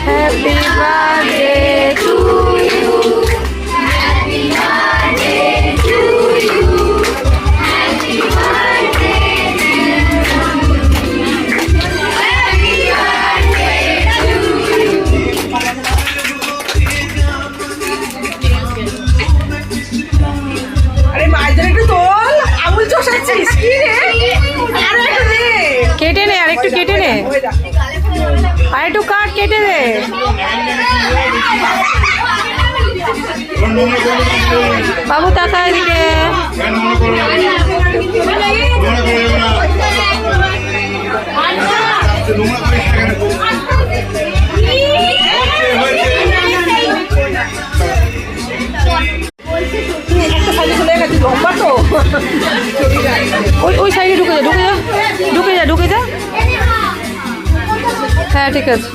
Happy birthday to you. Happy birthday to you. Happy birthday আরে মাইদের একটু তোল, আঙুল চষাচ্ছিস কি রে? আরে একটু দে, কেটে নে, আর একটু কেটে নে, আর একটু কাট, কেটে দে। বাবু তাকা এদিকে। একটা সাইডে চলে গেছিস, লম্বা তো। ওই ওই সাইডে ঢুকে যা, ঢুকে যা, ঢুকে যা, ঢুকে যা। হ্যাঁ ঠিক আছে।